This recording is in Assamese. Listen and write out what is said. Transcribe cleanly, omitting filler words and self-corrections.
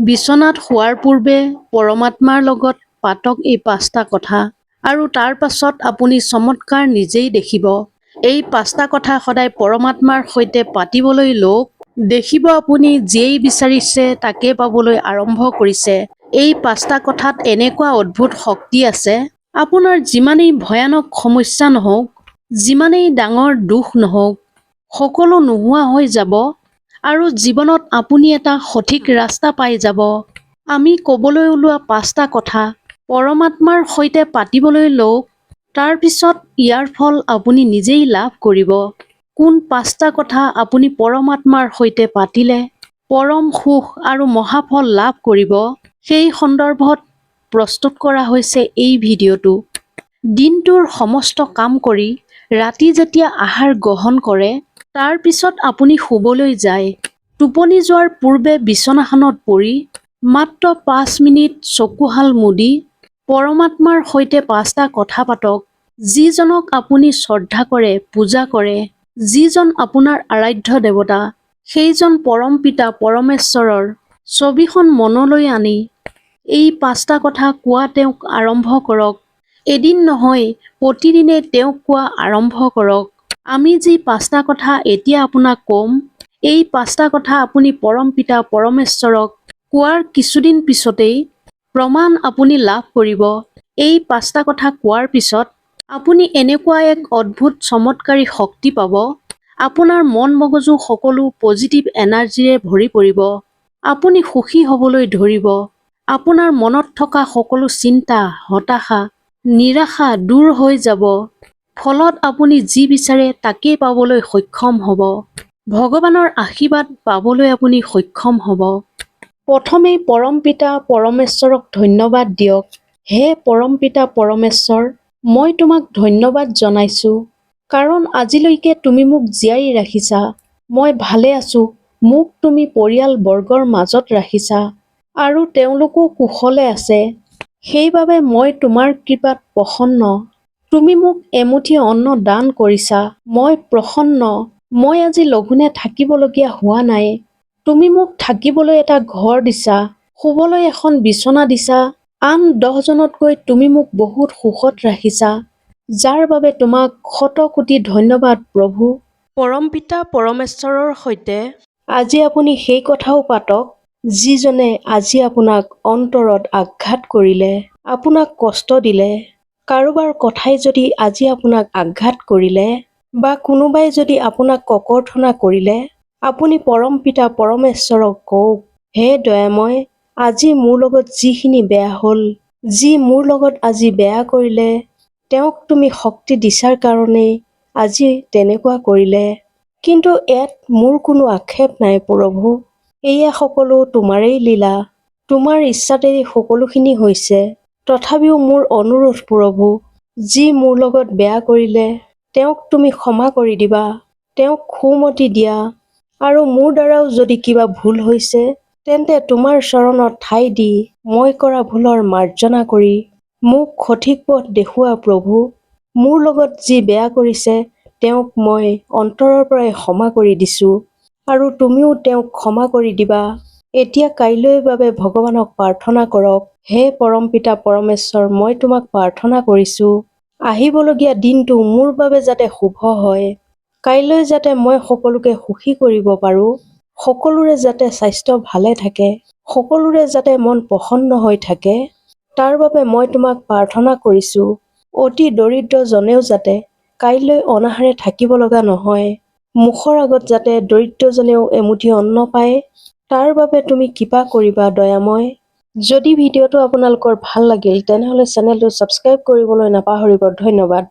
বিছনাত শোৱাৰ পূৰ্বে পৰমাত্মাৰ লগত পাতক এই 5টা কথা আৰু তাৰ পাছত আপুনি চমৎকাৰ নিজেই দেখিব। এই 5টা কথা সদায় পৰমাত্মাৰ সৈতে পাতিবলৈ লওক। দেখিব আপুনি যিয়েই বিচাৰিছে তাকে পাবলৈ আৰম্ভ কৰিছে। এই 5টা কথাত এনেকুৱা অদ্ভুত শক্তি আছে, আপোনাৰ যিমানেই ভয়ানক সমস্যা নহওক, যিমানেই ডাঙৰ দুখ নহওক, সকলো নোহোৱা হৈ যাব আৰু জীৱনত আপুনি এটা সঠিক ৰাস্তা পাই যাব। আমি ক'বলৈ ওলোৱা 5টা কথা পৰমাত্মাৰ সৈতে পাতিবলৈ লওক, তাৰ পিছত ইয়াৰ ফল আপুনি নিজেই লাভ কৰিব। কোন 5টা কথা আপুনি পৰমাত্মাৰ সৈতে পাতিলে পৰম সুখ আৰু মহাফল লাভ কৰিব, সেই সন্দৰ্ভত প্ৰস্তুত কৰা হৈছে এই ভিডিঅ'টো। দিনটোৰ সমস্ত কাম কৰি ৰাতি যেতিয়া আহাৰ গ্ৰহণ কৰে, তাৰ পিছত আপুনি শুবলৈ যায়। টোপনি যোৱাৰ পূৰ্বে বিছনাখনত পৰি মাত্ৰ 5 মিনিট চকুহাল মুদি পৰমাত্মাৰ সৈতে 5টা কথা পাতক। যিজনক আপুনি শ্ৰদ্ধা কৰে, পূজা কৰে, যিজন আপোনাৰ আৰাধ্য দেৱতা, সেইজন পৰম পিতা পৰমেশ্বৰৰ ছবিখন মনলৈ আনি এই 5টা কথা কোৱা তেওঁক আৰম্ভ কৰক। এদিন নহয়, প্ৰতিদিনে তেওঁক কোৱা আৰম্ভ কৰক। আমি যি 5টা কথা এতিয়া আপোনাক ক'ম, এই 5টা কথা আপুনি পৰম পিতা পৰমেশ্বৰক কোৱাৰ কিছুদিন পিছতেই প্ৰমাণ আপুনি লাভ কৰিব। এই 5টা কথা কোৱাৰ পিছত আপুনি এনেকুৱা এক অদ্ভুত চমৎকাৰী শক্তি পাব, আপোনাৰ মন মগজু সকলো পজিটিভ এনাৰ্জিৰে ভৰি পৰিব। আপুনি সুখী হ'বলৈ ধৰিব। আপোনাৰ মনত থকা সকলো চিন্তা, হতাশা, নিৰাশা দূৰ হৈ যাব। ফলত আপুনি যি বিচাৰে তাকেই পাবলৈ সক্ষম হ'ব। ভগৱানৰ আশীৰ্বাদ পাবলৈ আপুনি সক্ষম হ'ব। প্ৰথমেই পৰম পিতা পৰমেশ্বৰক ধন্যবাদ দিয়ক। হে পৰম পিতা পৰমেশ্বৰ, মই তোমাক ধন্যবাদ জনাইছো, কাৰণ আজিলৈকে তুমি মোক জীয়াই ৰাখিছা। মই ভালে আছো। মোক তুমি পৰিয়াল বৰ্গৰ মাজত ৰাখিছা আৰু তেওঁলোকো কুশলে আছে। সেইবাবে মই তোমাৰ কৃপাত প্ৰসন্ন। তুমি মোক এমুঠি অন্ন দান কৰিছা। মই প্ৰসন্ন। মই আজি লঘোনে থাকিবলগীয়া হোৱা নাই। তুমি মোক থাকিবলৈ এটা ঘৰ দিছা, শুবলৈ এখন বিছনা দিছা। আন 10জনতকৈ তুমি মোক বহুত সুখত ৰাখিছা, যাৰ বাবে তোমাক শত কোটি ধন্যবাদ প্ৰভু। পৰম পিতা পৰমেশ্বৰৰ সৈতে আজি আপুনি সেই কথাও পাতক, যিজনে আজি আপোনাক অন্তৰত আঘাত কৰিলে, আপোনাক কষ্ট দিলে। কাৰোবাৰ কথাই যদি আজি আপোনাক আঘাত কৰিলে বা কোনোবাই যদি আপোনাক ককৰ্থনা কৰিলে, আপুনি পৰম পিতা পৰমেশ্বৰক কওক, হে দয়াময়, আজি মোৰ লগত যিখিনি বেয়া হ'ল, যি মোৰ লগত আজি বেয়া কৰিলে, তেওঁক তুমি শক্তি দিছাৰ কাৰণেই আজি তেনেকুৱা কৰিলে। কিন্তু ইয়াত মোৰ কোনো আক্ষেপ নাই প্ৰভু। এয়া সকলো তোমাৰেই লীলা। তোমাৰ ইচ্ছাতেই সকলোখিনি হৈছে। তথাপিও মোৰ অনুৰোধ প্ৰভু, যি মোৰ লগত বেয়া কৰিলে তেওঁক তুমি ক্ষমা কৰি দিবা, তেওঁক সুমতি দিয়া। আৰু মোৰ দ্বাৰাও যদি কিবা ভুল হৈছে, তেন্তে তোমাৰ চৰণত ঠাই দি মই কৰা ভুলৰ মাৰ্জনা কৰি মোক সঠিক পথ দেখুওৱা প্ৰভু। মোৰ লগত যি বেয়া কৰিছে তেওঁক মই অন্তৰৰ পৰাই ক্ষমা কৰি দিছো আৰু তুমিও তেওঁক ক্ষমা কৰি দিবা। এতিয়া কাইলৈৰ বাবে ভগৱানক প্ৰাৰ্থনা কৰক। হে পৰম পিতা পৰমেশ্বৰ, মই তোমাক প্ৰাৰ্থনা কৰিছো, আহিবলগীয়া দিনটো মোৰ বাবে যাতে শুভ হয়। কাইলৈ যাতে মই সকলোকে সুখী কৰিব পাৰো, সকলোৰে যাতে স্বাস্থ্য ভালে থাকে, সকলোৰে যাতে মন প্ৰসন্ন হৈ থাকে, তাৰ বাবে মই তোমাক প্ৰাৰ্থনা কৰিছো। অতি দৰিদ্ৰজনেও যাতে কাইলৈ অনাহাৰে থাকিব লগা নহয়, মুখৰ আগত যাতে দৰিদ্ৰজনেও এমুঠি অন্ন পায়, তাৰ বাবে তুমি কৃপা কৰিবা দয়াময়। যদি ভিডিঅ'টো আপোনালোকৰ ভাল লাগিল, তেনেহ'লে চেনেলটো ছাবস্ক্ৰাইব কৰিবলৈ নাপাহৰিব। ধন্যবাদ।